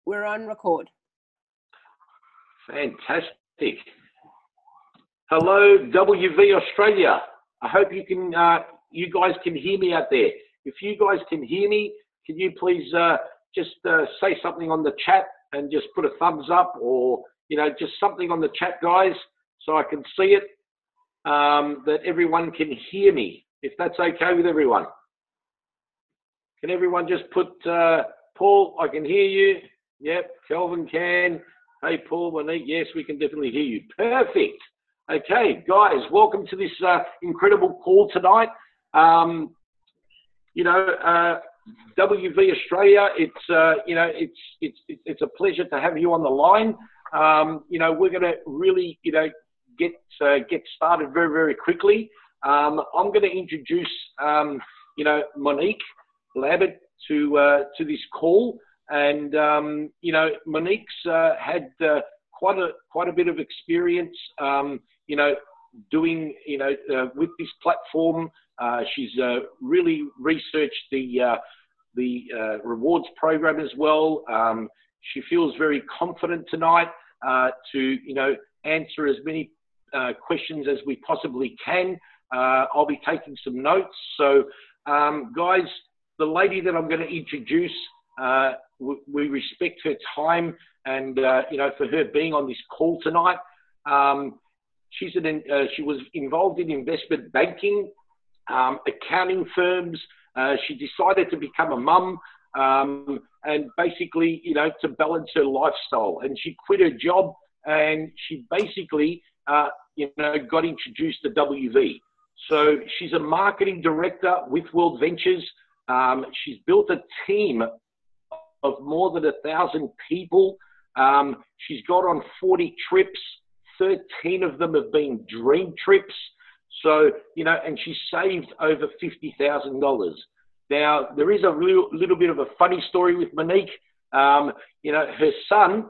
We're on record. Fantastic. Hello, WV Australia. I hope you guys can hear me out there. If you guys can hear me, can you please just say something on the chat and just put a thumbs up, or just something on the chat, guys, so I can see it, that everyone can hear me, if that's okay with everyone. Can everyone just put, Paul, I can hear you. Yep, Kelvin can. Hey, Paul, Monique, yes, we can definitely hear you. Perfect. Okay, guys, welcome to this incredible call tonight. WV Australia, it's a pleasure to have you on the line. We're going to really, get started very, very quickly. I'm going to introduce, Monique Lanham to this call, and Monique's had quite a bit of experience, doing, with this platform. She's really researched the rewards program as well. She feels very confident tonight to, answer as many questions as we possibly can. I'll be taking some notes. So, guys, the lady that I'm going to introduce, we respect her time and, for her being on this call tonight. She was involved in investment banking, accounting firms. She decided to become a mum, and basically, to balance her lifestyle. And she quit her job, and she basically, got introduced to WV. So she's a marketing director with WorldVentures. She's built a team of more than 1,000 people. She's got on 40 trips. 13 of them have been dream trips. So, and she saved over $50,000. Now, there is a little bit of a funny story with Monique. Her son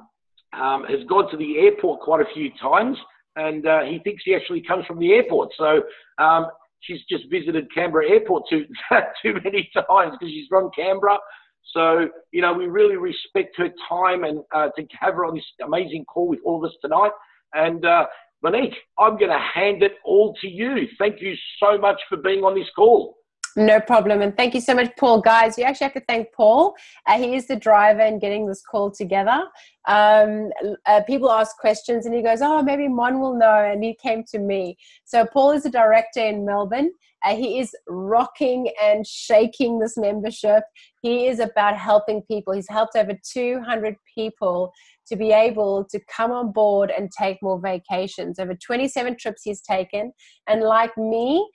has gone to the airport quite a few times, and he thinks he actually comes from the airport. So she's just visited Canberra Airport too many times because she's from Canberra. So, we really respect her time and to have her on this amazing call with all of us tonight. And Monique, I'm going to hand it all to you. Thank you so much for being on this call. No problem. And thank you so much, Paul. Guys, you actually have to thank Paul. He is the driver in getting this call together. People ask questions and he goes, oh, maybe Mon will know. And he came to me. So Paul is a director in Melbourne. He is rocking and shaking this membership. He is about helping people. He's helped over 200 people to be able to come on board and take more vacations. Over 27 trips he's taken. And like me,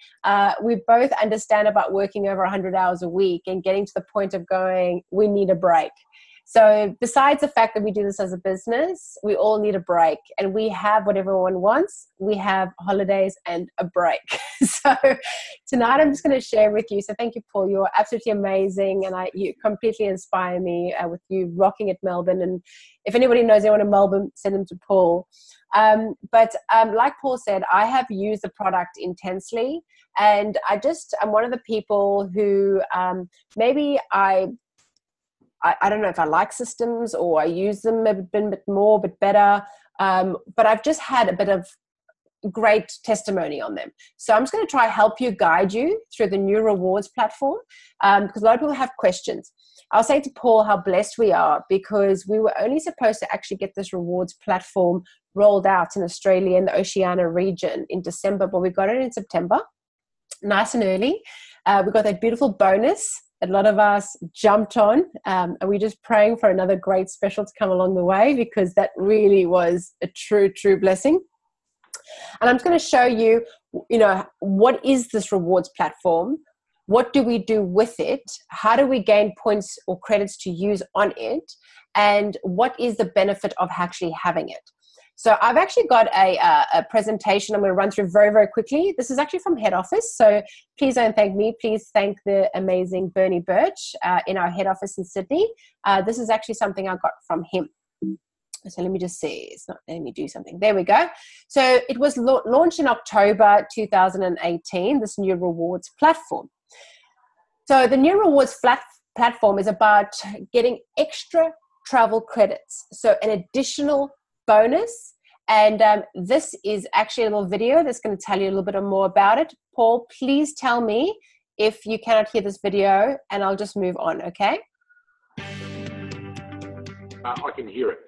we both understand about working over 100 hours a week and getting to the point of going, we need a break. So besides the fact that we do this as a business, we all need a break, and we have what everyone wants. We have holidays and a break. So tonight I'm just going to share with you. So thank you, Paul. You're absolutely amazing. And you completely inspire me with you rocking at Melbourne. And if anybody knows anyone in Melbourne, send them to Paul. But like Paul said, I have used the product intensely. And I'm one of the people who maybe I don't know if I like systems or I use them a bit more, but better. But I've just had a bit of great testimony on them. So I'm just going to try help you, guide you through the new rewards platform, because a lot of people have questions. I'll say to Paul how blessed we are, because we were only supposed to actually get this rewards platform rolled out in Australia and the Oceania region in December, but we got it in September, nice and early. We got that beautiful bonus. A lot of us jumped on, and we're just praying for another great special to come along the way, because that really was a true, true blessing. And I'm just going to show you, what is this rewards platform? What do we do with it? How do we gain points or credits to use on it? And what is the benefit of actually having it? So I've actually got a presentation I'm going to run through very, very quickly. This is actually from head office. So please don't thank me. Please thank the amazing Bernie Birch in our head office in Sydney. This is actually something I got from him. So let me just see. It's not letting me do something. There we go. So it was launched in October 2018, this new rewards platform. So the new rewards platform is about getting extra travel credits. So an additional bonus. And this is actually a little video that's going to tell you a little bit more about it. Paul, please tell me if you cannot hear this video, and I'll just move on, okay? I can hear it.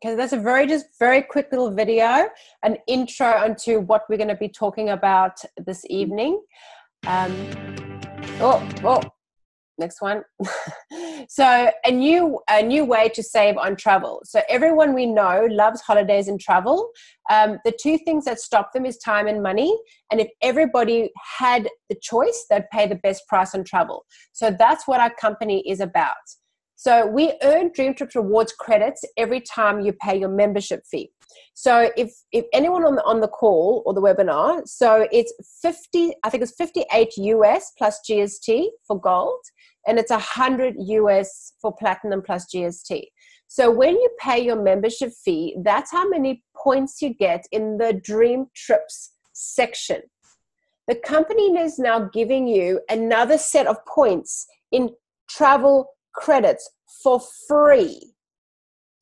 Okay, that's a very quick little video, an intro onto what we're going to be talking about this evening. Next one. So a new way to save on travel. So everyone we know loves holidays and travel. The two things that stop them is time and money. And if everybody had the choice, they'd pay the best price on travel. So that's what our company is about. So we earn DreamTrips Rewards credits every time you pay your membership fee. So if anyone on the call or the webinar, so it's 58 US plus GST for gold, and it's 100 US for platinum plus GST. So when you pay your membership fee, that's how many points you get in the DreamTrips section. The company is now giving you another set of points in travel credits for free.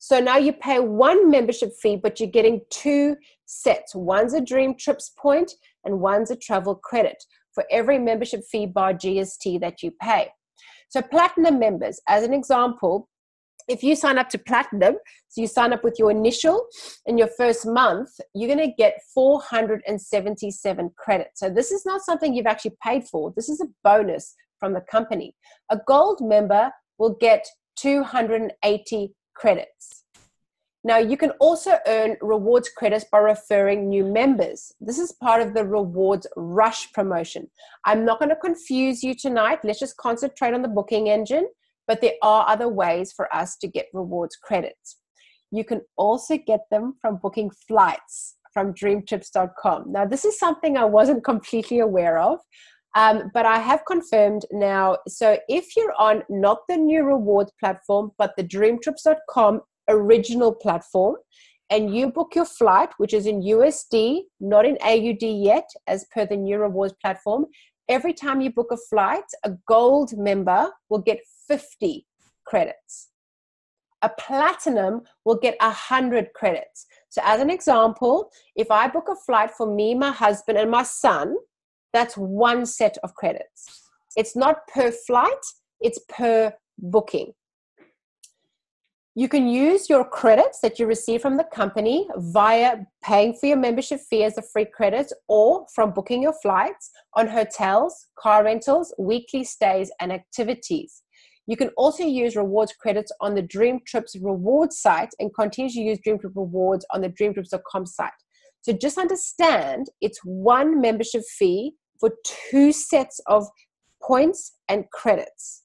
So now you pay one membership fee, but you're getting two sets. One's a DreamTrips point and one's a travel credit for every membership fee bar GST that you pay. So platinum members, as an example, if you sign up to platinum, so you sign up with your initial and your first month, you're going to get 477 credits. So this is not something you've actually paid for. This is a bonus from the company. A gold member will get 280 credits. Now, you can also earn rewards credits by referring new members. This is part of the Rewards Rush promotion. I'm not going to confuse you tonight. Let's just concentrate on the booking engine, but there are other ways for us to get rewards credits. You can also get them from booking flights from DreamTrips.com. Now, this is something I wasn't completely aware of. But I have confirmed now, so if you're on not the new rewards platform, but the DreamTrips.com original platform, and you book your flight, which is in USD, not in AUD yet, as per the new rewards platform, every time you book a flight, a gold member will get 50 credits. A platinum will get 100 credits. So as an example, if I book a flight for me, my husband, and my son, that's one set of credits. It's not per flight, it's per booking. You can use your credits that you receive from the company via paying for your membership fee as a free credit, or from booking your flights on hotels, car rentals, weekly stays, and activities. You can also use rewards credits on the DreamTrips Rewards site and continue to use DreamTrips Rewards on the DreamTrips.com site. So just understand, it's one membership fee for two sets of points and credits,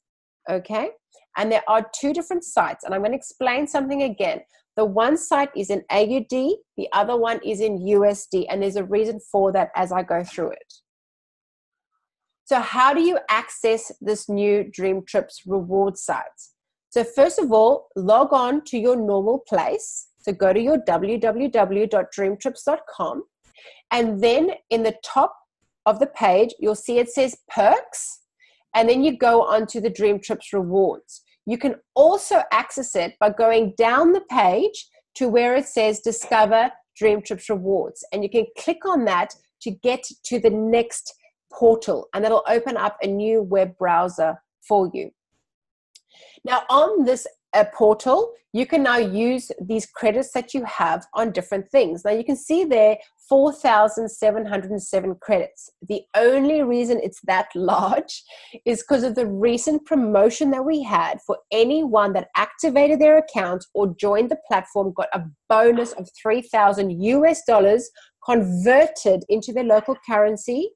okay? And there are two different sites, and I'm going to explain something again. The one site is in AUD, the other one is in USD, and there's a reason for that as I go through it. So how do you access this new DreamTrips reward site? So first of all, log on to your normal place. So go to your www.dreamtrips.com, and then in the top of the page, you'll see it says perks, and then you go on to the DreamTrips Rewards. You can also access it by going down the page to where it says Discover DreamTrips Rewards. And you can click on that to get to the next portal, and that'll open up a new web browser for you. Now on this portal, you can now use these credits that you have on different things. Now you can see there 4,707 credits. The only reason it's that large is because of the recent promotion that we had for anyone that activated their account or joined the platform, got a bonus of $3,000 converted into their local currency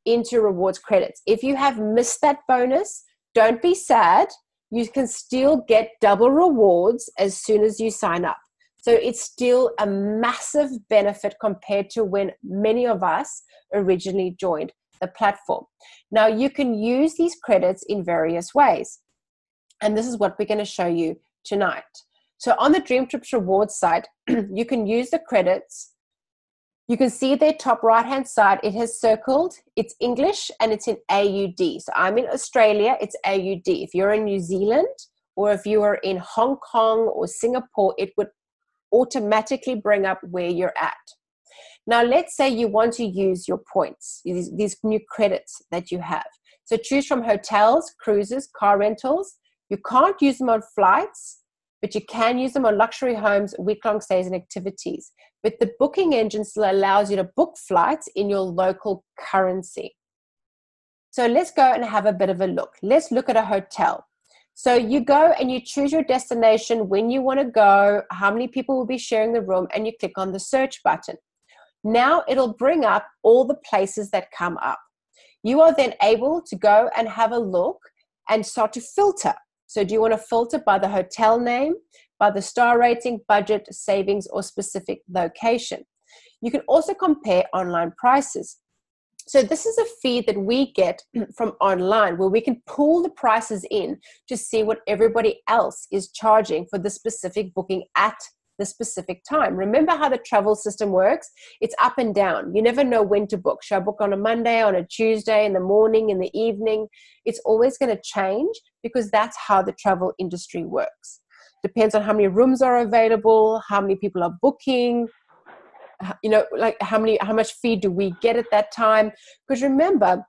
into rewards credits. If you have missed that bonus, don't be sad. You can still get double rewards as soon as you sign up. So it's still a massive benefit compared to when many of us originally joined the platform. Now you can use these credits in various ways. And this is what we're going to show you tonight. So on the DreamTrips Rewards site, you can use the credits. You can see their top right-hand side, it has circled, it's English and it's in AUD. So I'm in Australia, it's AUD. If you're in New Zealand or if you are in Hong Kong or Singapore, it would automatically bring up where you're at. Now, let's say you want to use your points, these new credits that you have. So choose from hotels, cruises, car rentals. You can't use them on flights, but you can use them on luxury homes, week-long stays, and activities. But the booking engine still allows you to book flights in your local currency. So let's go and have a bit of a look. Let's look at a hotel. So you go and you choose your destination, when you want to go, how many people will be sharing the room, and you click on the search button. Now it'll bring up all the places that come up. You are then able to go and have a look and start to filter. So do you want to filter by the hotel name, by the star rating, budget, savings, or specific location? You can also compare online prices. So this is a feed that we get from online where we can pull the prices in to see what everybody else is charging for the specific booking at the specific time. Remember how the travel system works? It's up and down. You never know when to book. Should I book on a Monday, on a Tuesday, in the morning, in the evening? It's always going to change because that's how the travel industry works. Depends on how many rooms are available, how many people are booking, you know, like how much fee do we get at that time? Because remember,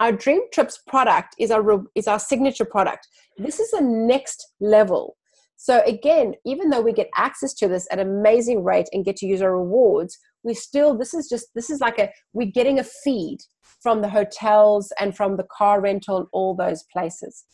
our DreamTrips product is our signature product. This is the next level. So again, even though we get access to this at an amazing rate and get to use our rewards, we're getting a feed from the hotels and from the car rental and all those places.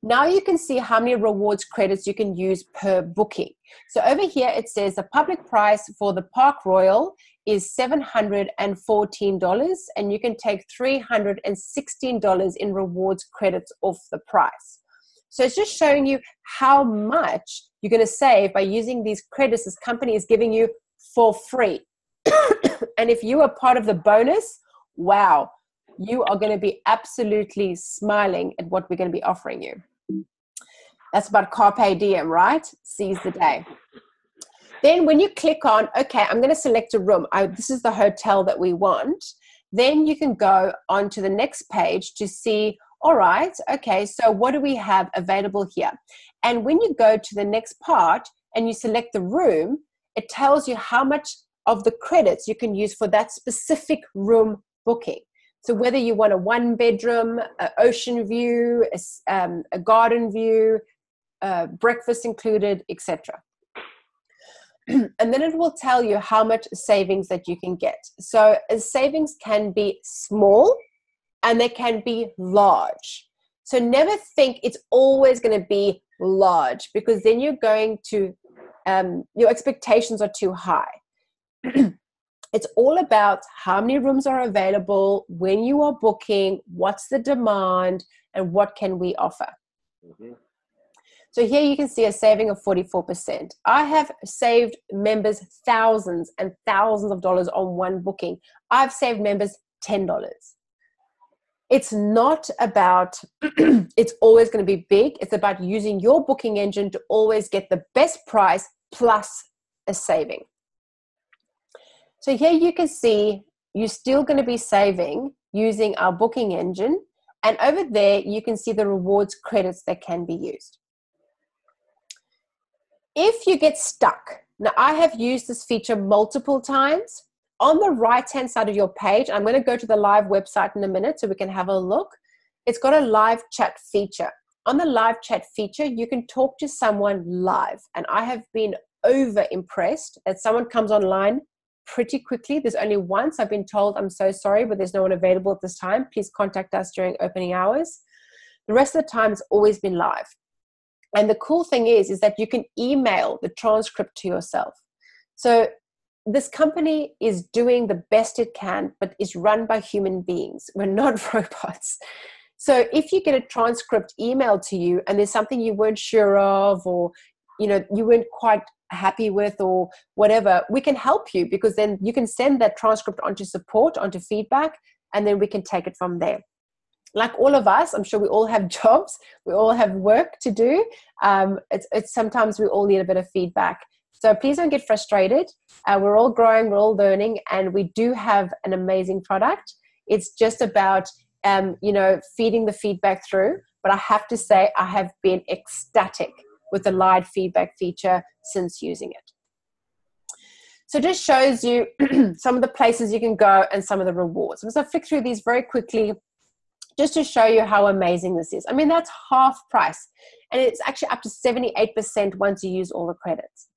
Now you can see how many rewards credits you can use per booking. So over here it says the public price for the Park Royal is $714, and you can take $316 in rewards credits off the price. So it's just showing you how much you're going to save by using these credits this company is giving you for free. And if you are part of the bonus, wow, you are going to be absolutely smiling at what we're going to be offering you. That's about carpe diem, right? Seize the day. Then when you click on, okay, I'm going to select a room. This is the hotel that we want. Then you can go on to the next page to see, all right, okay, so what do we have available here? And when you go to the next part and you select the room, it tells you how much of the credits you can use for that specific room booking. So whether you want a 1-bedroom, an ocean view, a garden view, breakfast included, etc. And then it will tell you how much savings that you can get. So savings can be small and they can be large. So never think it's always going to be large, because then you're going to, your expectations are too high. It's all about how many rooms are available, when you are booking, what's the demand, and what can we offer. Mm-hmm. So here you can see a saving of 44%. I have saved members thousands and thousands of dollars on one booking. I've saved members $10. It's not about, it's always going to be big. It's about using your booking engine to always get the best price plus a saving. So here you can see you're still going to be saving using our booking engine. And over there, you can see the rewards credits that can be used. If you get stuck, now I have used this feature multiple times. On the right-hand side of your page, I'm going to go to the live website in a minute so we can have a look. It's got a live chat feature. On the live chat feature, you can talk to someone live. And I have been over impressed that someone comes online pretty quickly. There's only once I've been told, I'm so sorry, but there's no one available at this time. Please contact us during opening hours. The rest of the time, it's always been live. And the cool thing is that you can email the transcript to yourself. So this company is doing the best it can, but is run by human beings. We're not robots. So if you get a transcript emailed to you and there's something you weren't sure of, or you weren't quite happy with, or whatever, we can help you, because then you can send that transcript onto support, onto feedback, and then we can take it from there. Like all of us, I'm sure we all have jobs, we all have work to do. It's sometimes we all need a bit of feedback. So please don't get frustrated. We're all growing, we're all learning, and we do have an amazing product. It's just about feeding the feedback through. But I have to say, I have been ecstatic with the live feedback feature since using it. So it just shows you some of the places you can go and some of the rewards. So I'll flick through these very quickly just to show you how amazing this is. I mean, that's half price, and it's actually up to 78% once you use all the credits.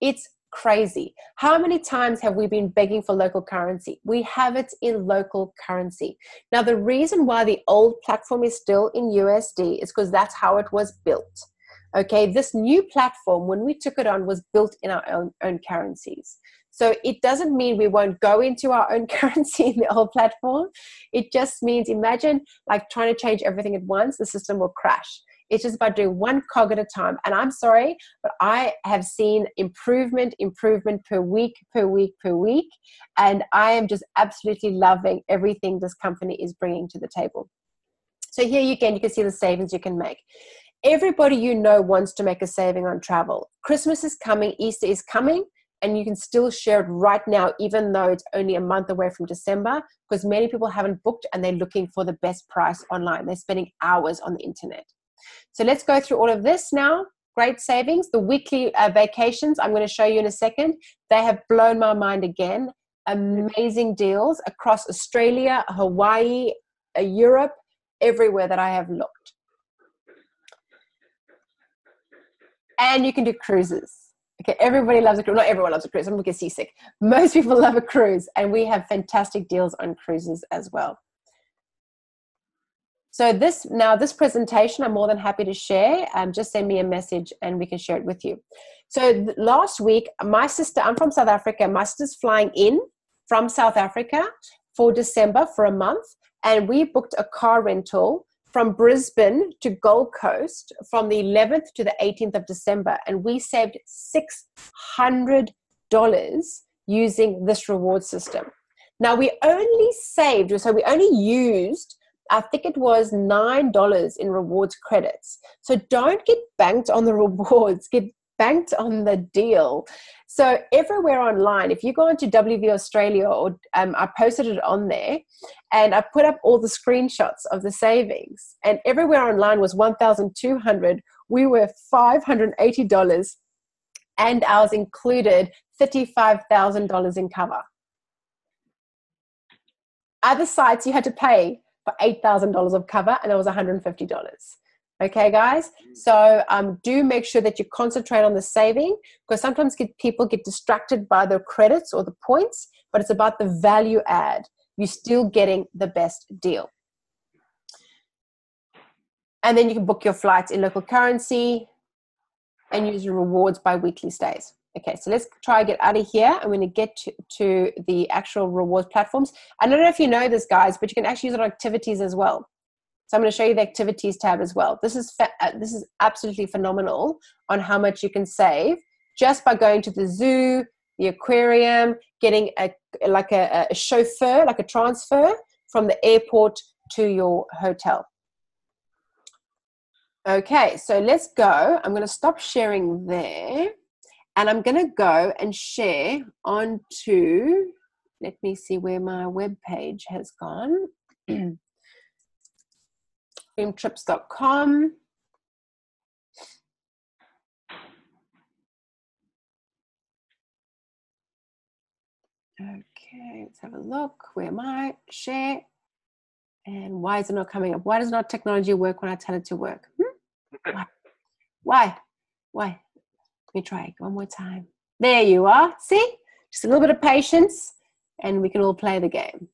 It's crazy. How many times have we been begging for local currency? We have it in local currency. Now, the reason why the old platform is still in USD is because that's how it was built. Okay, this new platform, when we took it on, was built in our own currencies. So it doesn't mean we won't go into our own currency in the old platform. It just means, imagine like trying to change everything at once, the system will crash. It's just about doing one cog at a time. And I'm sorry, but I have seen improvement per week. And I am just absolutely loving everything this company is bringing to the table. So here you can see the savings you can make. Everybody wants to make a saving on travel. Christmas is coming, Easter is coming, and you can still share it right now, even though it's only a month away from December, because many people haven't booked and they're looking for the best price online. They're spending hours on the internet. So let's go through all of this now. Great savings. The weekly vacations, I'm going to show you in a second. They have blown my mind again. Amazing deals across Australia, Hawaii, Europe, everywhere that I have looked. And you can do cruises. Okay, everybody loves a cruise. Not everyone loves a cruise. I'm going to get seasick. Most people love a cruise, and we have fantastic deals on cruises as well. So this presentation, I'm more than happy to share. Just send me a message and we can share it with you. So last week, I'm from South Africa. My sister's flying in from South Africa for December for a month. And we booked a car rental from Brisbane to Gold Coast from the 11th to the 18th of December. And we saved $600 using this reward system. Now we only used, I think it was $9 in rewards credits. So don't get banked on the rewards, get banked on the deal. So everywhere online, if you go into WV Australia, or I posted it on there, and I put up all the screenshots of the savings, and everywhere online was $1,200. We were $580, and ours included $35,000 in cover. Other sites you had to pay for $8,000 of cover, and it was $150. Okay, guys? So do make sure that you concentrate on the saving, because sometimes people get distracted by the credits or the points, but it's about the value add. You're still getting the best deal. And then you can book your flights in local currency and use your rewards by weekly stays. Okay, so let's try and get out of here. I'm going to get to the actual rewards platforms. I don't know if you know this, guys, but you can actually use it on activities as well. So I'm going to show you the activities tab as well. This is absolutely phenomenal on how much you can save just by going to the zoo, the aquarium, getting a chauffeur, like a transfer from the airport to your hotel. Okay, so let's go. I'm going to stop sharing there, and I'm going to go and share onto let me see where my web page has gone. DreamTrips.com. Okay, let's have a look. Where am I? Share. And why is it not coming up? Why does not technology work when I tell it to work? Why? Let me try one more time. There you are. See? Just a little bit of patience and we can all play the game.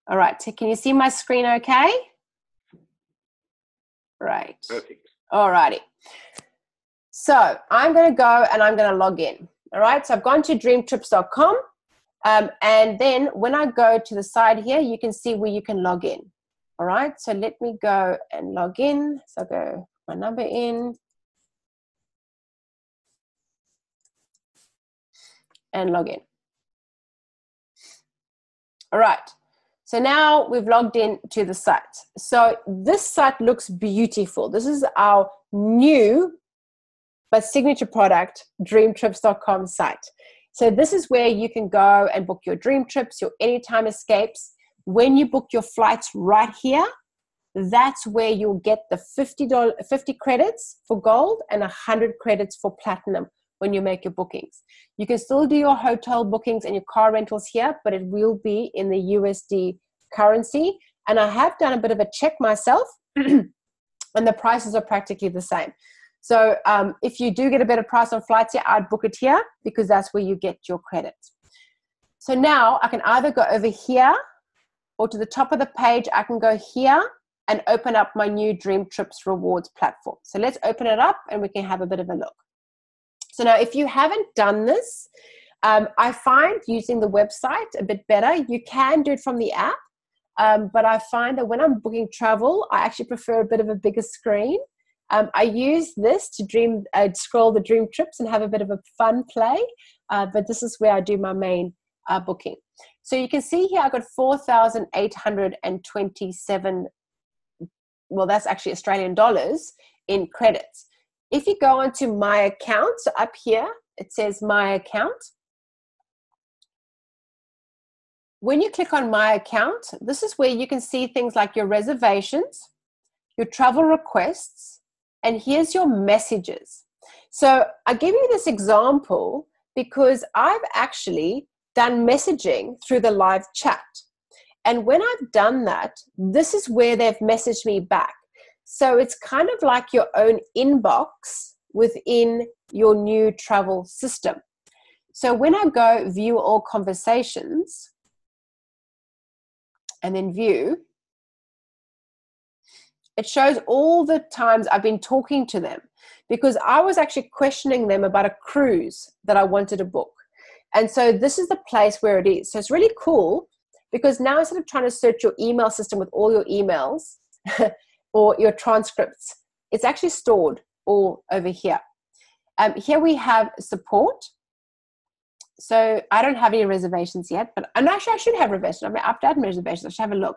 All right. So can you see my screen okay? Right. Perfect. All righty. So I'm going to go and I'm going to log in. All right. So I've gone to DreamTrips.com. And then when I go to the side here, you can see where you can log in. All right. So let me go and log in. So I'll go my number in. And log in. All right. So now we've logged in to the site. So this site looks beautiful. This is our new but signature product, DreamTrips.com site. So this is where you can go and book your dream trips, your anytime escapes. When you book your flights right here, that's where you'll get the $50 credits for gold and 100 credits for platinum when you make your bookings. You can still do your hotel bookings and your car rentals here, but it will be in the USD currency. And I have done a bit of a check myself, and the prices are practically the same. So if you do get a better price on flights here, I'd book it here because that's where you get your credits. So now I can either go over here or to the top of the page, I can go here and open up my new DreamTrips Rewards Platform. So let's open it up and we can have a bit of a look. So now if you haven't done this, I find using the website a bit better. You can do it from the app, but I find that when I'm booking travel, I actually prefer a bit of a bigger screen. I use this to scroll the dream trips and have a bit of a fun play, but this is where I do my main booking. So you can see here I got 4,827, well, that's actually Australian dollars in credits. If you go onto my account, so up here, it says my account. When you click on my account, this is where you can see things like your reservations, your travel requests, and here's your messages. So I give you this example because I've actually done messaging through the live chat. And when I've done that, this is where they've messaged me back. So it's kind of like your own inbox within your new travel system. So when I go view all conversations and then view, it shows all the times I've been talking to them because I was actually questioning them about a cruise that I wanted to book. And so this is the place where it is. So it's really cool because now instead of trying to search your email system with all your emails or your transcripts, it's actually stored all over here. Here we have support. So I don't have any reservations yet, but actually I should have reservations. I mean, I've done reservations. I should have a look.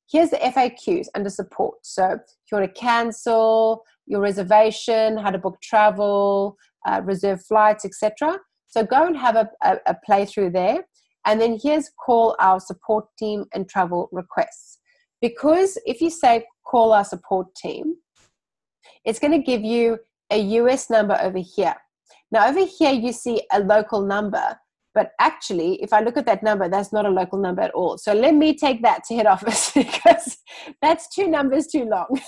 Here's the FAQs under support. So if you want to cancel your reservation, how to book travel, reserve flights, etc. So go and have a playthrough there. And then here's call our support team and travel requests. Because if you say call our support team, it's going to give you a US number over here. Now over here you see a local number. But actually, if I look at that number, that's not a local number at all. So let me take that to head office because that's two numbers too long.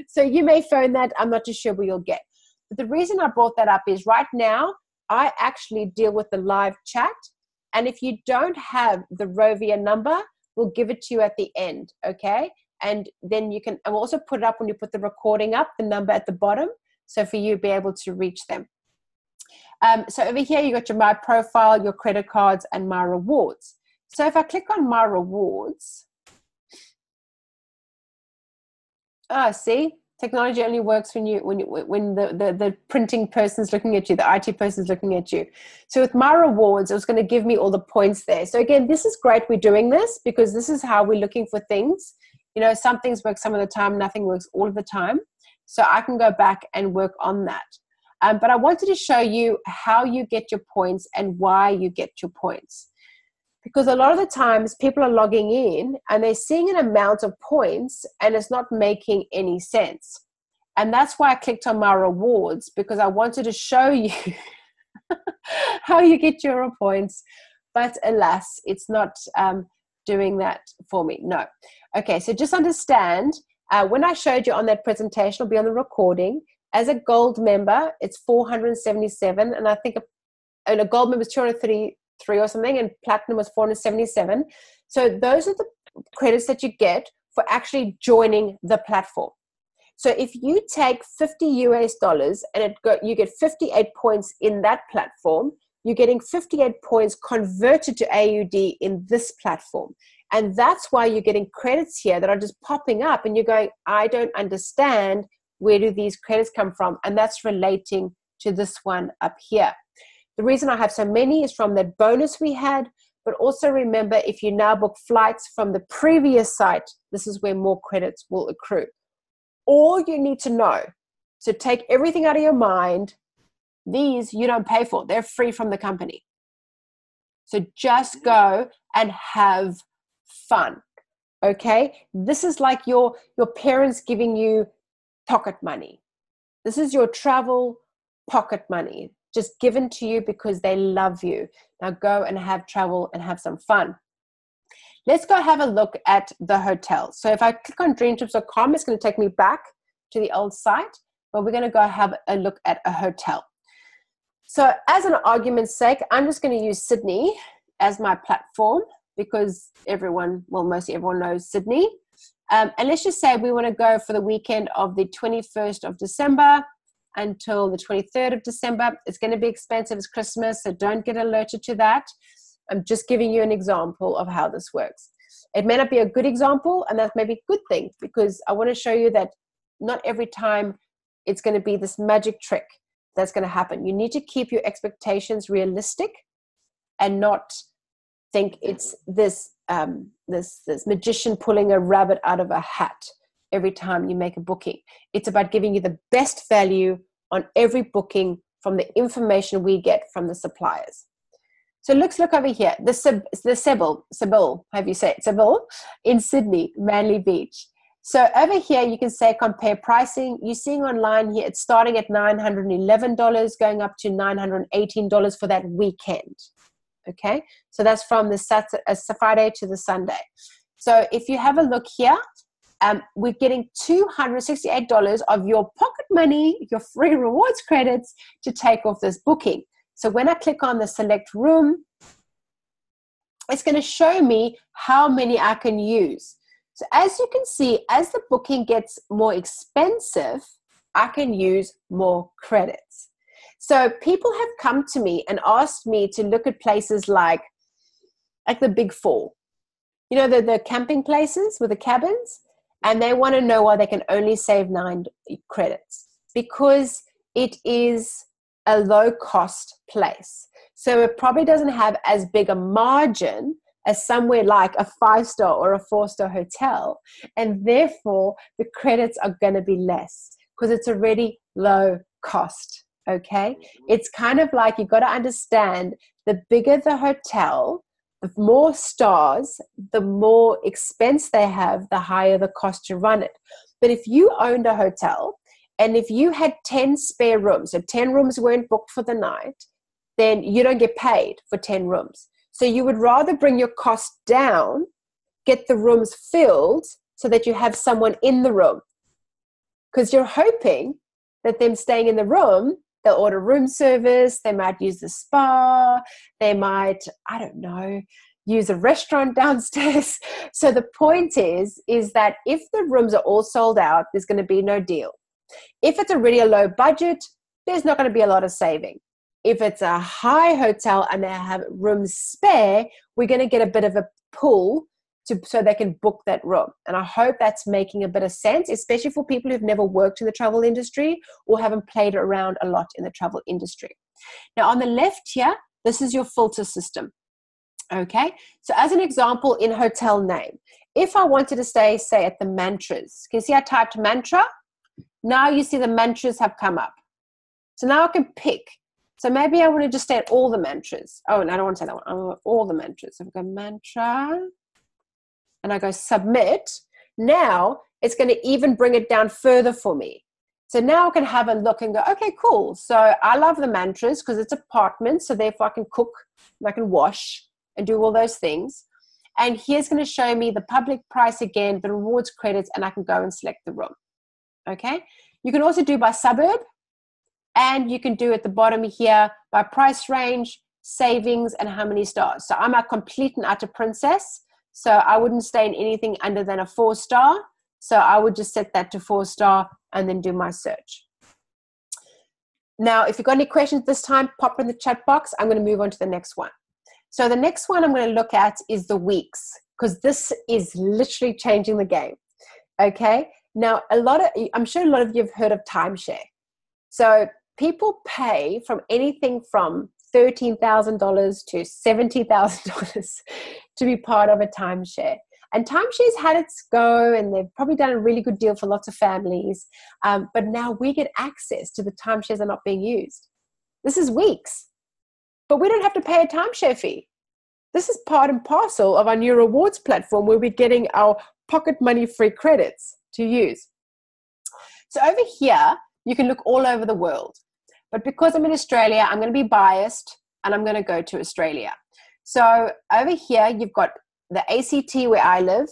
So you may phone that. I'm not too sure where you'll get. But the reason I brought that up is right now, I actually deal with the live chat. And if you don't have the Rovia number, we'll give it to you at the end, okay? And then you can, and we'll also put it up when you put the recording up, the number at the bottom, so for you to be able to reach them. So over here, you got your My Profile, your credit cards, and My Rewards. So if I click on My Rewards, see, technology only works when the printing person's looking at you, the IT person's looking at you. So with My Rewards, it was going to give me all the points there. So again, this is great we're doing this because this is how we're looking for things. You know, some things work some of the time, nothing works all of the time. So I can go back and work on that. But I wanted to show you how you get your points and why you get your points. Because a lot of the times people are logging in and they're seeing an amount of points and it's not making any sense. And that's why I clicked on my rewards, because I wanted to show you how you get your points. But alas, it's not doing that for me. No. Okay, so just understand, when I showed you on that presentation, it'll be on the recording, as a gold member, it's 477. And I think a gold member is 233 or something, and platinum was 477. So those are the credits that you get for actually joining the platform. So if you take 50 US dollars and you get 58 points in that platform, you're getting 58 points converted to AUD in this platform. And that's why you're getting credits here that are just popping up and you're going, I don't understand, where do these credits come from? And that's relating to this one up here. The reason I have so many is from that bonus we had, but also remember, if you now book flights from the previous site, this is where more credits will accrue. All you need to know, so take everything out of your mind, these you don't pay for. They're free from the company. So just go and have fun, okay? This is like your parents giving you pocket money. This is your travel pocket money, just given to you because they love you. Now go and have travel and have some fun. Let's go have a look at the hotel. So if I click on dreamtrips.com, it's going to take me back to the old site, but we're going to go have a look at a hotel. So as an argument's sake, I'm just going to use Sydney as my platform because mostly everyone knows Sydney. And let's just say we want to go for the weekend of the 21st of December until the 23rd of December. It's going to be expensive. It's Christmas, so don't get alerted to that. I'm just giving you an example of how this works. It may not be a good example, and that's maybe a good thing because I want to show you that not every time it's going to be this magic trick that's going to happen. You need to keep your expectations realistic and not think it's this magician pulling a rabbit out of a hat every time you make a booking. It's about giving you the best value on every booking from the information we get from the suppliers. So let's look over here. The Sybil, have you said Sybil in Sydney, Manly Beach. So over here, you can say compare pricing. You're seeing online here, it's starting at $911, going up to $918 for that weekend. Okay, so that's from the Friday to the Sunday. So if you have a look here, we're getting $268 of your pocket money, your free rewards credits to take off this booking. So when I click on the select room, it's going to show me how many I can use. So as you can see, as the booking gets more expensive, I can use more credits. So people have come to me and asked me to look at places like the Big Four. You know, the camping places with the cabins, and they want to know why they can only save 9 credits because it is a low-cost place. So it probably doesn't have as big a margin as somewhere like a 5-star or a 4-star hotel. And therefore, the credits are going to be less because it's already low cost, okay? It's kind of like you've got to understand the bigger the hotel, the more stars, the more expense they have, the higher the cost to run it. But if you owned a hotel, and if you had 10 spare rooms, so 10 rooms weren't booked for the night, then you don't get paid for 10 rooms. So you would rather bring your cost down, get the rooms filled so that you have someone in the room. Because you're hoping that them staying in the room, they'll order room service, they might use the spa, they might, I don't know, use a restaurant downstairs. So the point is that if the rooms are all sold out, there's going to be no deal. If it's already a low budget, there's not going to be a lot of saving. If it's a high hotel and they have rooms spare, we're going to get a bit of a pull so they can book that room. And I hope that's making a bit of sense, especially for people who've never worked in the travel industry or haven't played around a lot in the travel industry. Now on the left here, this is your filter system. Okay, so as an example in hotel name, if I wanted to stay, say, at the Mantras, can you see I typed mantra? Now you see the mantras have come up. So now I can pick. So maybe I want to just stay at all the mantras. Oh, and I don't want to say that one. I want all the mantras. So I go mantra, and I go submit. Now it's going to even bring it down further for me. So now I can have a look and go, okay, cool. So I love the mantras because it's apartment. So therefore I can cook and I can wash and do all those things. And here's going to show me the public price again, the rewards credits, and I can go and select the room. Okay. You can also do by suburb, and you can do at the bottom here by price range, savings, and how many stars. So I'm a complete and utter princess. So I wouldn't stay in anything under than a 4-star. So I would just set that to 4-star and then do my search. Now, if you've got any questions this time, pop in the chat box. I'm going to move on to the next one. So the next one I'm going to look at is the weeks, because this is literally changing the game. Okay. Now, I'm sure a lot of you have heard of timeshare. So people pay from anything from $13,000 to $70,000 to be part of a timeshare. And timeshares had its go, and they've probably done a really good deal for lots of families. But now we get access to the timeshares that are not being used. This is weeks, but we don't have to pay a timeshare fee. This is part and parcel of our new rewards platform, where we're getting our pocket money free credits to use. So over here, you can look all over the world. But because I'm in Australia, I'm going to be biased, and I'm going to go to Australia. So over here, you've got the ACT where I live.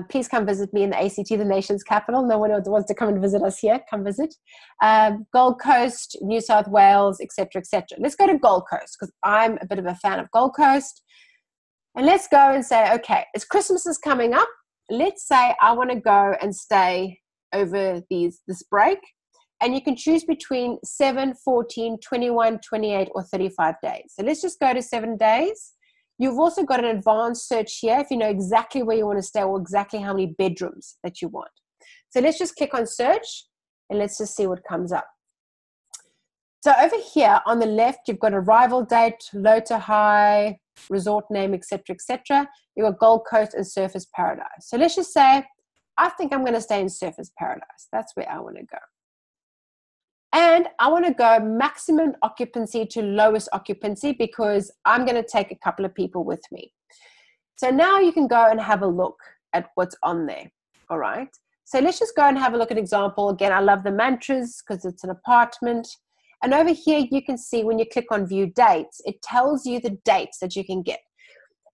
Please come visit me in the ACT, the nation's capital. No one wants to come and visit us here. Come visit. Gold Coast, New South Wales, etc., etc. Let's go to Gold Coast, because I'm a bit of a fan of Gold Coast. And let's go and say, okay, as Christmas is coming up, let's say I want to go and stay over this break. And you can choose between 7, 14, 21, 28, or 35 days. So let's just go to 7 days. You've also got an advanced search here if you know exactly where you want to stay or exactly how many bedrooms that you want. So let's just click on search, and let's just see what comes up. So over here on the left, you've got arrival date, low to high, resort name, etc., etc. You've got Gold Coast and Surfers Paradise. So let's just say, I think I'm going to stay in Surfers Paradise. That's where I want to go. And I want to go maximum occupancy to lowest occupancy, because I'm going to take a couple of people with me. So now you can go and have a look at what's on there. All right. So let's just go and have a look at example. Again, I love the mantras because it's an apartment. And over here, you can see when you click on view dates, it tells you the dates that you can get.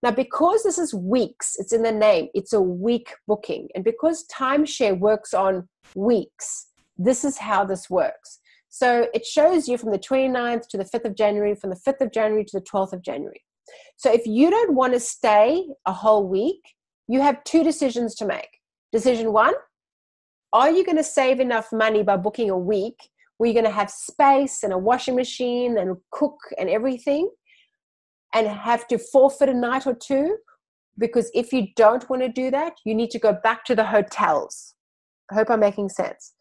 Now, because this is weeks, it's in the name, it's a week booking. And because timeshare works on weeks, this is how this works. So it shows you from the 29th to the 5th of January, from the 5th of January to the 12th of January. So if you don't want to stay a whole week, you have 2 decisions to make. Decision 1, are you going to save enough money by booking a week where you're going to have space and a washing machine and cook and everything, and have to forfeit a night or 2? Because if you don't want to do that, you need to go back to the hotels. I hope I'm making sense.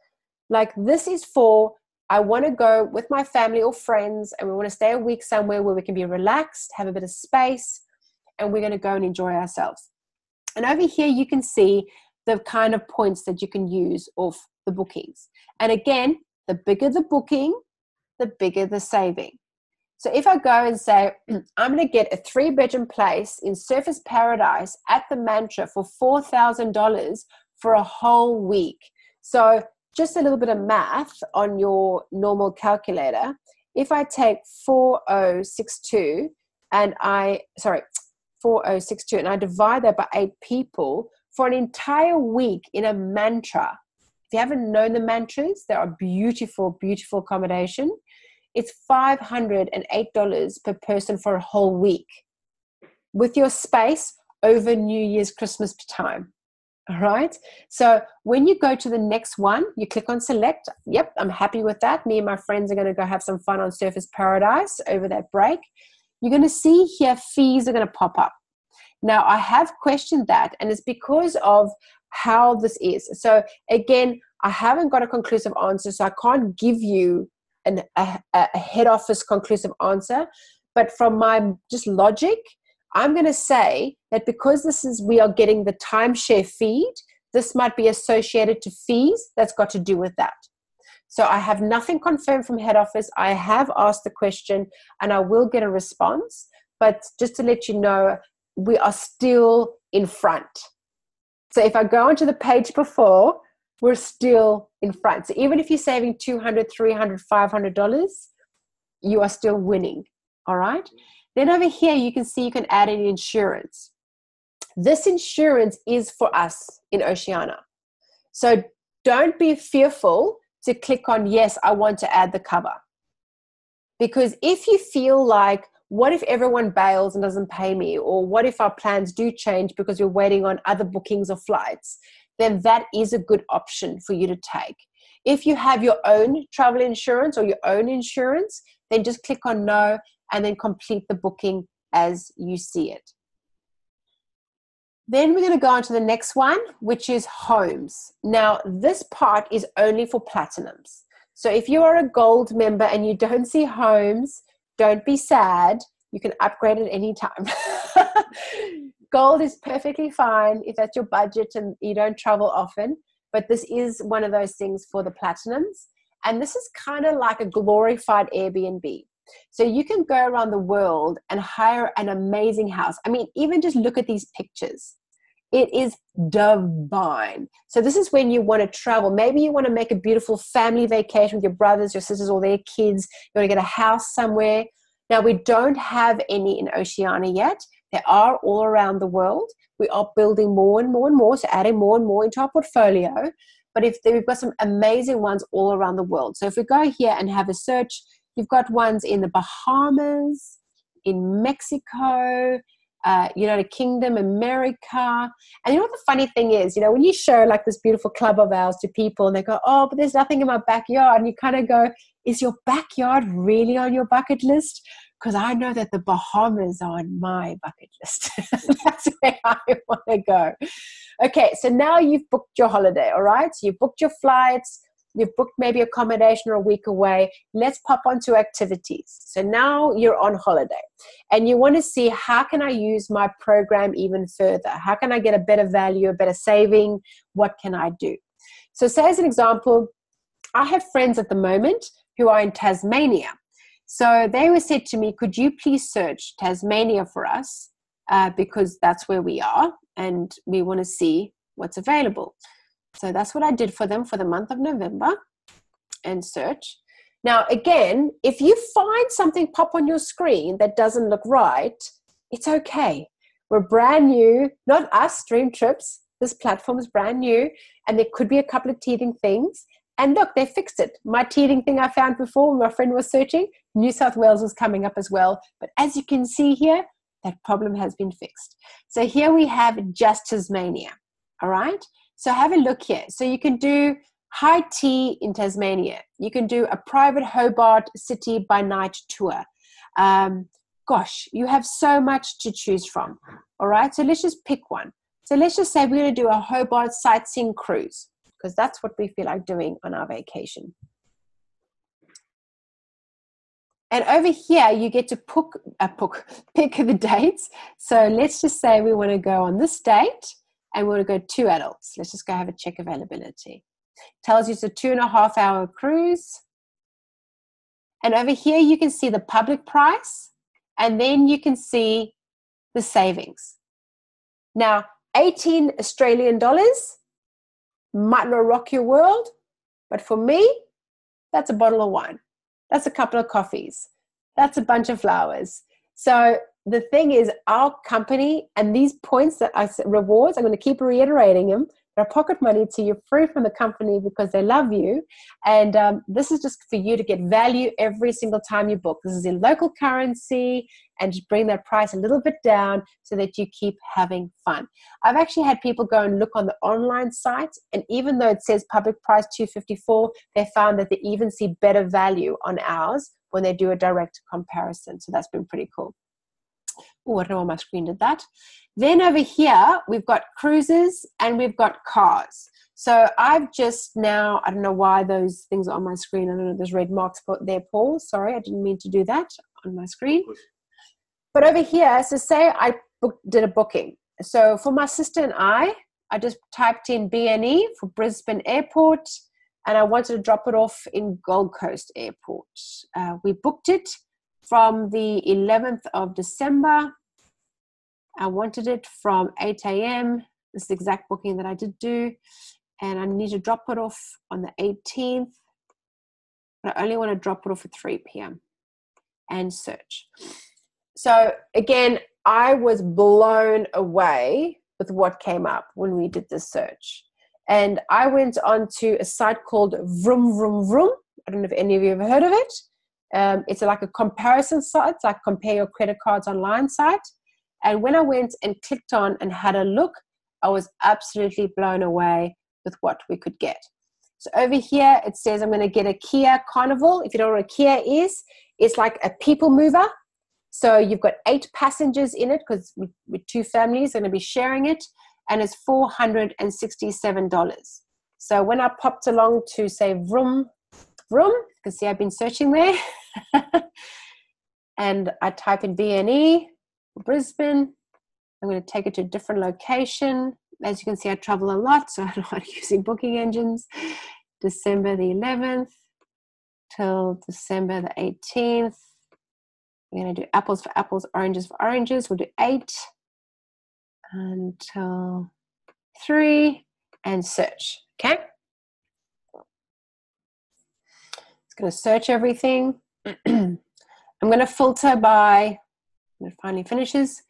Like, this is for, I want to go with my family or friends, and we want to stay a week somewhere where we can be relaxed, have a bit of space, and we're going to go and enjoy ourselves. And over here, you can see the kind of points that you can use off the bookings. And again, the bigger the booking, the bigger the saving. So if I go and say, I'm going to get a 3-bedroom place in Surfers Paradise at the Mantra for $4,000 for a whole week. So just a little bit of math on your normal calculator. If I take 4062 and I divide that by 8 people for an entire week in a mantra. If you haven't known the mantras, they are beautiful, beautiful accommodation. It's $508 per person for a whole week with your space over New Year's, Christmas time. All right. So when you go to the next one, you click on select. Yep, I'm happy with that. Me and my friends are going to go have some fun on Surfers Paradise over that break. You're going to see here fees are going to pop up. Now, I have questioned that, and it's because of how this is. So again, I haven't got a conclusive answer, so I can't give you a head office conclusive answer. But from my just logic, I'm going to say that because we are getting the timeshare feed, this might be associated to fees that's got to do with that. So I have nothing confirmed from head office. I have asked the question and I will get a response. But just to let you know, we are still in front. So if I go onto the page before, we're still in front. So even if you're saving $200, $300, $500, you are still winning. All right. Then over here, you can see you can add in insurance. This insurance is for us in Oceania. So don't be fearful to click on, yes, I want to add the cover. Because if you feel like, what if everyone bails and doesn't pay me? Or what if our plans do change because we're waiting on other bookings or flights? Then that is a good option for you to take. If you have your own travel insurance or your own insurance, then just click on no and then complete the booking as you see it. Then we're going to go on to the next one, which is homes. Now, this part is only for platinums. So if you are a gold member and you don't see homes, don't be sad. You can upgrade at any time. Gold is perfectly fine if that's your budget and you don't travel often. But this is one of those things for the platinums. And this is kind of like a glorified Airbnb. So you can go around the world and hire an amazing house. I mean, even just look at these pictures. It is divine. So this is when you want to travel. Maybe you want to make a beautiful family vacation with your brothers, your sisters, or their kids. You want to get a house somewhere. Now, we don't have any in Oceania yet. There are all around the world. We are building more and more and more, so adding more and more into our portfolio. But we've got some amazing ones all around the world. So if we go here and have a search, you've got ones in the Bahamas, in Mexico, United Kingdom, America. And you know what the funny thing is, when you show like this beautiful club of ours to people and they go, oh, but there's nothing in my backyard. And you kind of go, is your backyard really on your bucket list? Because I know that the Bahamas are on my bucket list. That's where I want to go. Okay, so now you've booked your holiday, all right? So you've booked your flights. You've booked maybe accommodation or a week away. Let's pop onto activities. So now you're on holiday and you want to see, how can I use my program even further? How can I get a better value, a better saving? What can I do? So say as an example, I have friends at the moment who are in Tasmania. So they were said to me, could you please search Tasmania for us? Because that's where we are and we want to see what's available. So that's what I did for them for the month of November and search. Now, again, if you find something pop on your screen that doesn't look right, it's okay. We're brand new, not us, DreamTrips. This platform is brand new and there could be a couple of teething things. And look, they fixed it. My teething thing I found before, my friend was searching, New South Wales was coming up as well. But as you can see here, that problem has been fixed. So here we have just Tasmania, all right? So have a look here. So you can do high tea in Tasmania. You can do a private Hobart City by night tour. Gosh, you have so much to choose from, all right? So let's just pick one. So let's just say we're going to do a Hobart sightseeing cruise because that's what we feel like doing on our vacation. And over here, you get to pick the dates. So let's just say we want to go on this date. And we want to go 2 adults. Let's just go have a check availability. Tells you it's a 2.5 hour cruise. And over here, you can see the public price. And then you can see the savings. Now, 18 Australian dollars might not rock your world. But for me, that's a bottle of wine. That's a couple of coffees. That's a bunch of flowers. So the thing is, our company and these points that I rewards, I'm going to keep reiterating them. They're pocket money to you, free from the company because they love you. And this is just for you to get value every single time you book. This is in local currency and just bring that price a little bit down so that you keep having fun. I've actually had people go and look on the online site, and even though it says public price $254, they found that they even see better value on ours when they do a direct comparison. So that's been pretty cool. Oh, I don't know why my screen did that. Then over here, we've got cruises and we've got cars. So I've just now, I don't know why those things are on my screen. I don't know, there's red marks there, Paul. Sorry, I didn't mean to do that on my screen. But over here, so say I did a booking. So for my sister and I just typed in BNE for Brisbane Airport. and I wanted to drop it off in Gold Coast Airport. We booked it from the 11th of December. I wanted it from 8 a.m. This is the exact booking that I did do. And I need to drop it off on the 18th. But I only want to drop it off at 3 p.m. and search. So again, I was blown away with what came up when we did this search. And I went onto a site called Vroom Vroom Vroom. I don't know if any of you have heard of it. It's like a comparison site. It's like compare your credit cards online site. And when I went and clicked on and had a look, I was absolutely blown away with what we could get. So over here, it says I'm going to get a Kia Carnival. If you don't know what a Kia is, it's like a people mover. So you've got 8 passengers in it because with 2 families are going to be sharing it. And it's $467. So when I popped along to say Vroom, Vroom, you can see I've been searching there. And I type in BNE, Brisbane. I'm going to take it to a different location. As you can see, I travel a lot, so I'm not using booking engines. December the 11th till December the 18th. We're going to do apples for apples, oranges for oranges. We'll do 8 until 3 and search. Okay. It's going to search everything. I'm going to filter by, when it finally finishes,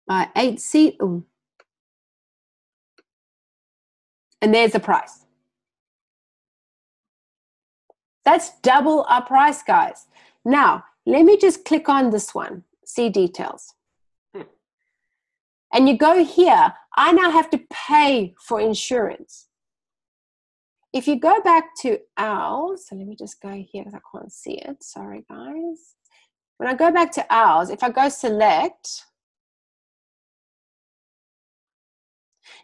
by 8 seat. Ooh. And there's the price. That's double our price, guys. Now, let me just click on this one, see details. And you go here, I now have to pay for insurance. If you go back to ours, so let me just go here because I can't see it. Sorry, guys. When I go back to ours, if I go select,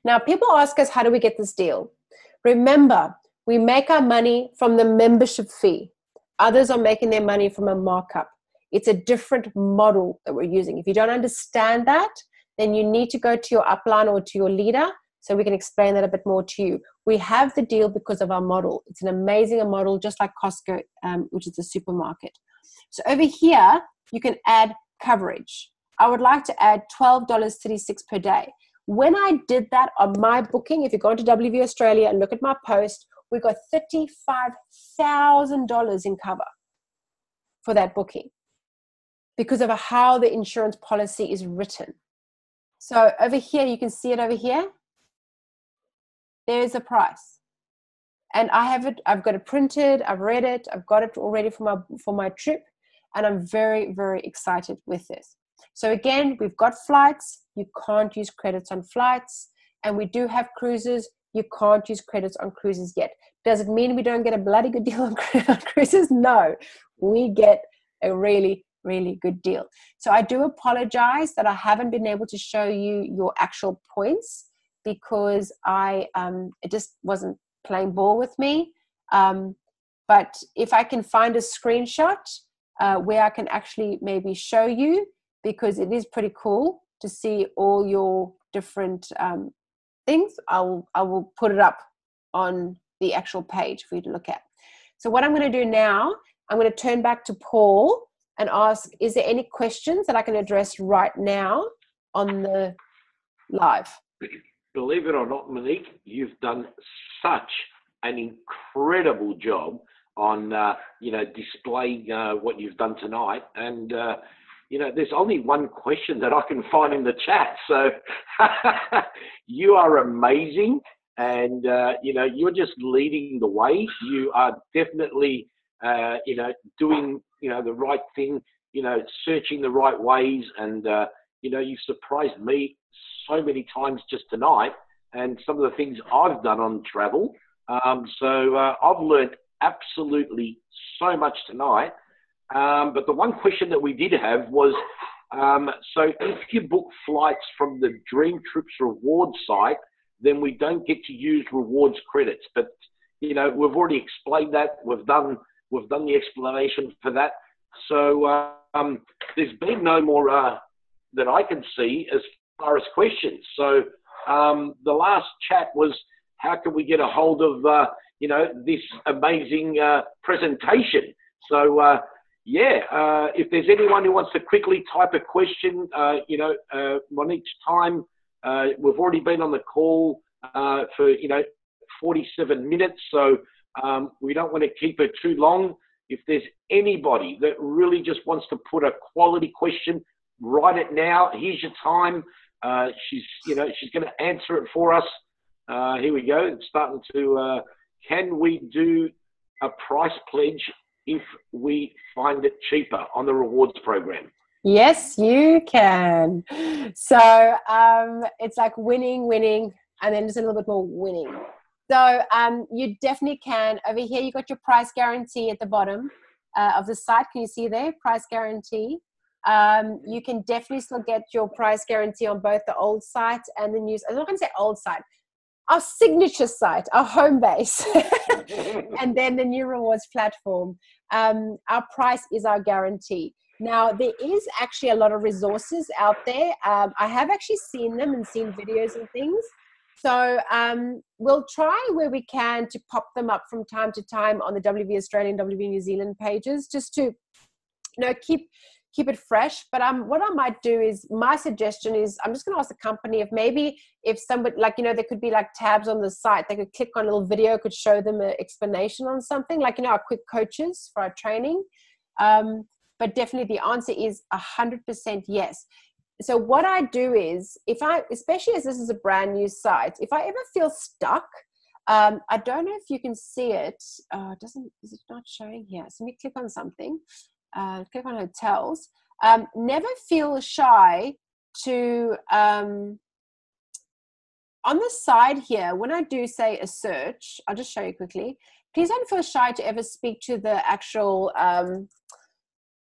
now people ask us, how do we get this deal? Remember, we make our money from the membership fee. Others are making their money from a markup. It's a different model that we're using. If you don't understand that, then you need to go to your upline or to your leader so we can explain that a bit more to you. We have the deal because of our model. It's an amazing model, just like Costco, which is a supermarket. So over here, you can add coverage. I would like to add $12.36 per day. When I did that on my booking, if you go into WV Australia and look at my post, we got $35,000 in cover for that booking because of how the insurance policy is written. So over here, you can see it over here. There's the price. And I have it, I've got it printed, I've read it, I've got it already for my trip, and I'm very, very excited with this. So again, we've got flights, you can't use credits on flights, and we do have cruises, you can't use credits on cruises yet. Does it mean we don't get a bloody good deal on cruises? No, we get a really, really good deal. So I do apologize that I haven't been able to show you your actual points because it just wasn't playing ball with me. But if I can find a screenshot where I can actually maybe show you, because it is pretty cool to see all your different things, I will put it up on the actual page for you to look at. So what I'm going to do now, I'm going to turn back to Paul and ask, is there any questions that I can address right now on the live? Believe it or not, Monique, you've done such an incredible job on, displaying what you've done tonight. And, there's only one question that I can find in the chat. So you are amazing. And, you're just leading the way. You are definitely, doing, the right thing, searching the right ways. And, you've surprised me so many times just tonight and some of the things I've done on travel. So I've learned absolutely so much tonight. But the one question that we did have was, so if you book flights from the DreamTrips Rewards site, then we don't get to use rewards credits. But, we've already explained that. We've done the explanation for that. So there's been no more that I can see as far as questions. So the last chat was, how can we get a hold of, this amazing presentation? So, if there's anyone who wants to quickly type a question, Monique's time, we've already been on the call for, 47 minutes. So we don't want to keep it too long. If there's anybody that really just wants to put a quality question, write it now. Here's your time. She's going to answer it for us. Here we go. It's starting to, can we do a price pledge if we find it cheaper on the rewards program? Yes, you can. So it's like winning, and then just a little bit more winning. So you definitely can. Over here, you got your price guarantee at the bottom of the site. Can you see there? Price guarantee. You can definitely still get your price guarantee on both the old site and the new. I'm not going to say old site. Our signature site, our home base, and then the new rewards platform. Our price is our guarantee. Now, there is actually a lot of resources out there. I have actually seen them and seen videos and things. So we'll try where we can to pop them up from time to time on the WV Australia and WV New Zealand pages, just to keep it fresh. But what I might do is, my suggestion is, I'm just going to ask the company if somebody, there could be like tabs on the site, they could click on a little video, could show them an explanation on something, our quick coaches for our training. But definitely the answer is 100% yes. So what I do is, especially as this is a brand new site, if I ever feel stuck, I don't know if you can see it. Is it not showing here? So let me click on something. Click on hotels. Never feel shy to, on the side here, when I do say a search, I'll just show you quickly. Please don't feel shy to ever speak to the actual,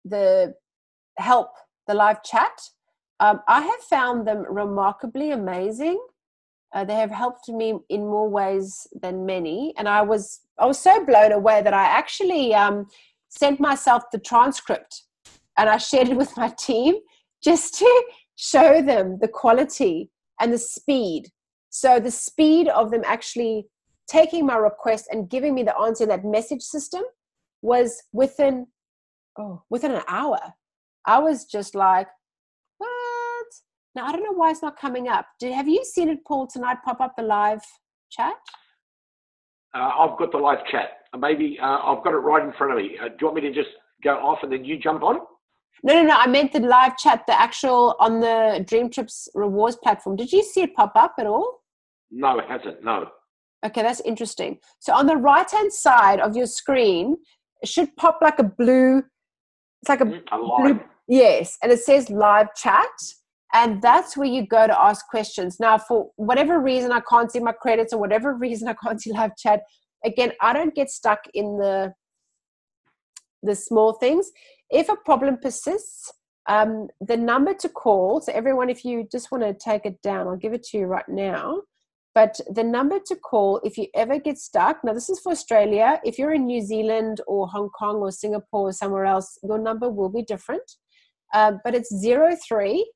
the help, the live chat. I have found them remarkably amazing. They have helped me in more ways than many. And I was so blown away that I actually sent myself the transcript and I shared it with my team just to show them the quality and the speed. So the speed of them actually taking my request and giving me the answer in that message system was within an hour. I was just like, what? Now, I don't know why it's not coming up. Have you seen it, Paul, tonight pop up the live chat? I've got the live chat. Maybe I've got it right in front of me. Do you want me to just go off and then you jump on? No. I meant the live chat, the actual on the DreamTrips Rewards Platform. Did you see it pop up at all? No, it hasn't. No. Okay, that's interesting. So on the right-hand side of your screen, it should pop like a blue. It's like a blue. Yes, and it says live chat. And that's where you go to ask questions. Now, for whatever reason, I can't see my credits, or whatever reason I can't see live chat. Again, I don't get stuck in the small things. If a problem persists, the number to call, so everyone, if you just want to take it down, I'll give it to you right now. But the number to call if you ever get stuck, now this is for Australia. If you're in New Zealand or Hong Kong or Singapore or somewhere else, your number will be different. But it's 03.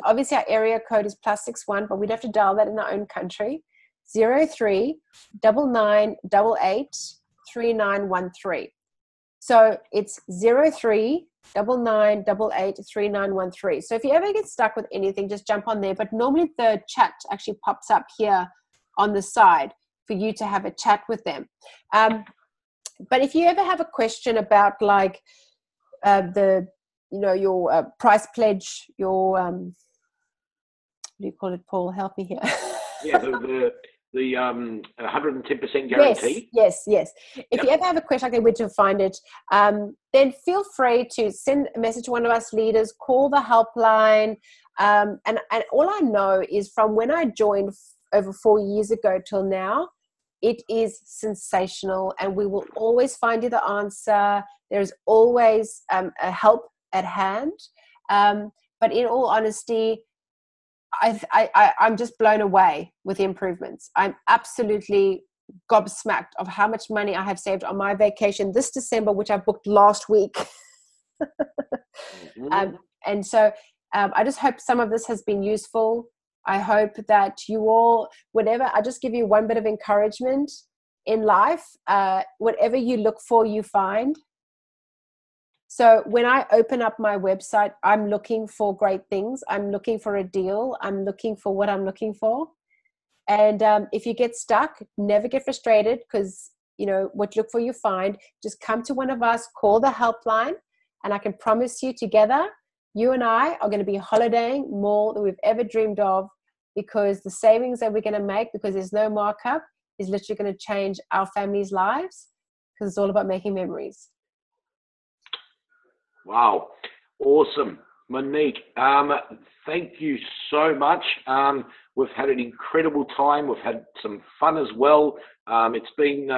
Obviously, our area code is +61, but we'd have to dial that in our own country. 03 9988 3913. So it's 03 9988 3913. So if you ever get stuck with anything, just jump on there. But normally the chat actually pops up here on the side for you to have a chat with them. But if you ever have a question about like your price pledge, your what do you call it, Paul? Help me here. Yeah, the 110% guarantee. Yes. If you ever have a question, like where to find it, then feel free to send a message to one of us leaders, call the helpline. And all I know is from when I joined over 4 years ago till now, it is sensational, and we will always find you the answer. There's always a help at hand. But in all honesty, I'm just blown away with the improvements. I'm absolutely gobsmacked of how much money I have saved on my vacation this December, which I booked last week. And so I just hope some of this has been useful. I hope that you all, whatever, I just give you one bit of encouragement in life. Whatever you look for, you find. So when I open up my website, I'm looking for great things. I'm looking for a deal. I'm looking for what I'm looking for. And if you get stuck, never get frustrated, because, you know, what you look for, you find. Just come to one of us, call the helpline, and I can promise you, together, you and I are going to be holidaying more than we've ever dreamed of, because the savings that we're going to make, because there's no markup, is literally going to change our families' lives, because it's all about making memories. Wow. Awesome. Monique, thank you so much. We've had an incredible time. We've had some fun as well. It's been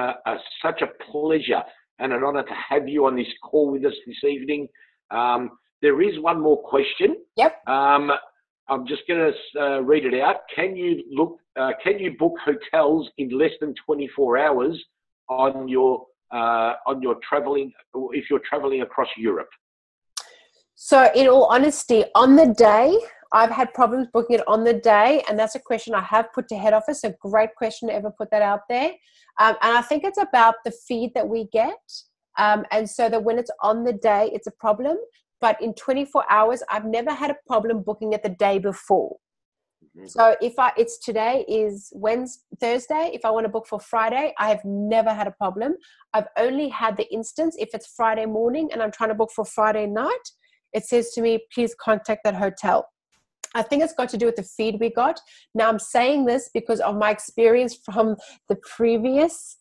such a pleasure and an honor to have you on this call with us this evening. There is one more question. Yep. I'm just going to read it out. Can you book hotels in less than 24 hours on your traveling, if you're traveling across Europe? So in all honesty, on the day, I've had problems booking it on the day, and that's a question I have put to head office. A great question to ever put that out there. And I think it's about the feed that we get. And so that when it's on the day, it's a problem. But in 24 hours, I've never had a problem booking it the day before. Mm-hmm. So if it's today is Thursday, if I want to book for Friday, I have never had a problem. I've only had the instance if it's Friday morning and I'm trying to book for Friday night, it says to me, please contact that hotel. I think it's got to do with the feed we got. Now, I'm saying this because of my experience from the previous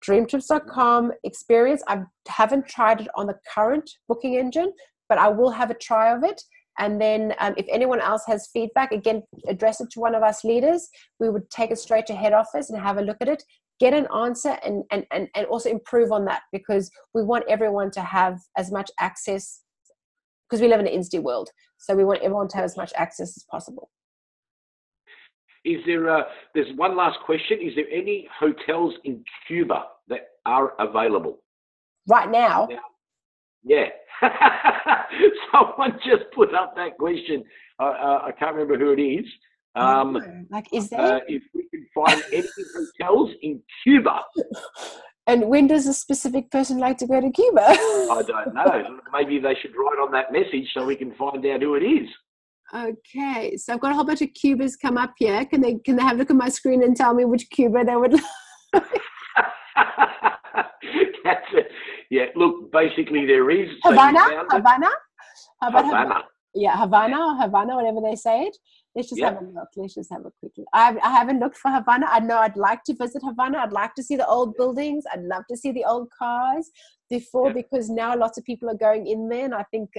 DreamTrips.com experience. I haven't tried it on the current booking engine, but I will have a try of it. And then if anyone else has feedback, again, address it to one of us leaders. We would take it straight to head office and have a look at it, get an answer, and also improve on that, because we want everyone to have as much access, because we live in an Insta world. So we want everyone to have as much access as possible. Is there, there's one last question. Is there any hotels in Cuba that are available? Right now? Yeah. Someone just put up that question. I can't remember who it is. Like, is there? If we can find any hotels in Cuba. And when does a specific person like to go to Cuba? I don't know. Maybe they should write on that message so we can find out who it is. Okay, so I've got a whole bunch of Cubas come up here. Can they have a look at my screen and tell me which Cuba they would like? That's it. Yeah, look, basically there is. Havana? So Havana. Yeah, Havana or Havana, whatever they say it. Let's just have a look. Let's just have a quick look. I haven't looked for Havana. I know I'd like to visit Havana. I'd like to see the old buildings. I'd love to see the old cars because now lots of people are going in there, and I think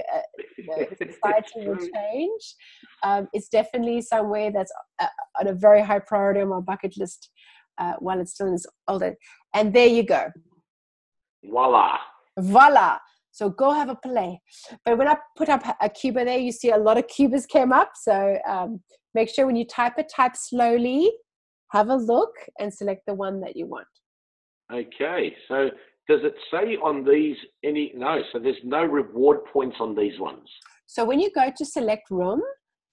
the society will change. It's definitely somewhere that's on a very high priority on my bucket list while it's still in its older. And there you go. Voila. So go have a play. But when I put up a Cuba there, you see a lot of Cubas came up. So make sure when you type it, type slowly, have a look, and select the one that you want. Okay. So does it say on these so there's no reward points on these ones? So when you go to select room,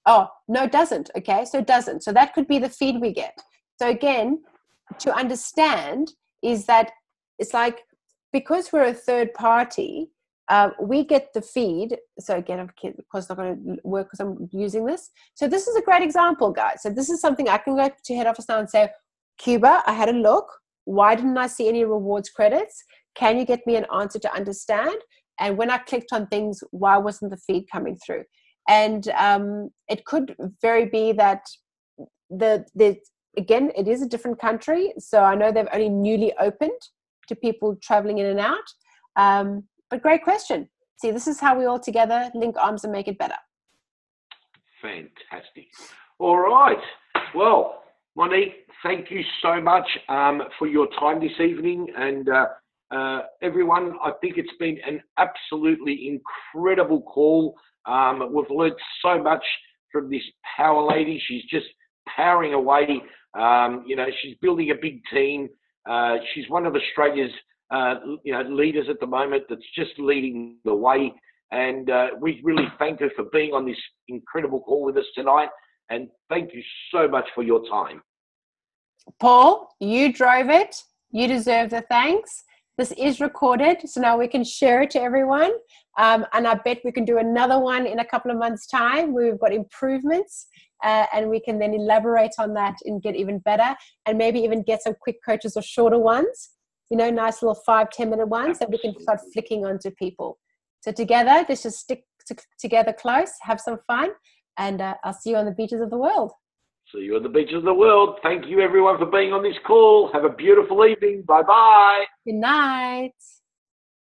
no, it doesn't. Okay. So it doesn't. So that could be the feed we get. So again, to understand is that it's like, because we're a third party, we get the feed. So again, of course, it's not going to work because I'm using this. So this is a great example, guys. So this is something I can go to head office now and say, Cuba, I had a look. Why didn't I see any rewards credits? Can you get me an answer to understand? And when I clicked on things, why wasn't the feed coming through? And it could very be that again, it is a different country. So I know they've only newly opened to people traveling in and out. But great question. See, this is how we all together link arms and make it better. Fantastic. All right. Well, Monique, thank you so much for your time this evening. And everyone, I think it's been an absolutely incredible call. We've learned so much from this power lady. She's just powering away. She's building a big team. She's one of Australia's leaders at the moment that's just leading the way. And we really thank her for being on this incredible call with us tonight. And thank you so much for your time. Paul, you drove it. You deserve the thanks. This is recorded, so now we can share it to everyone. And I bet we can do another one in a couple of months' time where we've got improvements, and we can then elaborate on that and get even better, and maybe even get some quick coaches or shorter ones, you know, nice little 5-10 minute ones that we can start flicking onto people. So together, let's just stick together close, have some fun, and I'll see you on the beaches of the world. See you on the beaches of the world. Thank you, everyone, for being on this call. Have a beautiful evening. Bye-bye. Good night.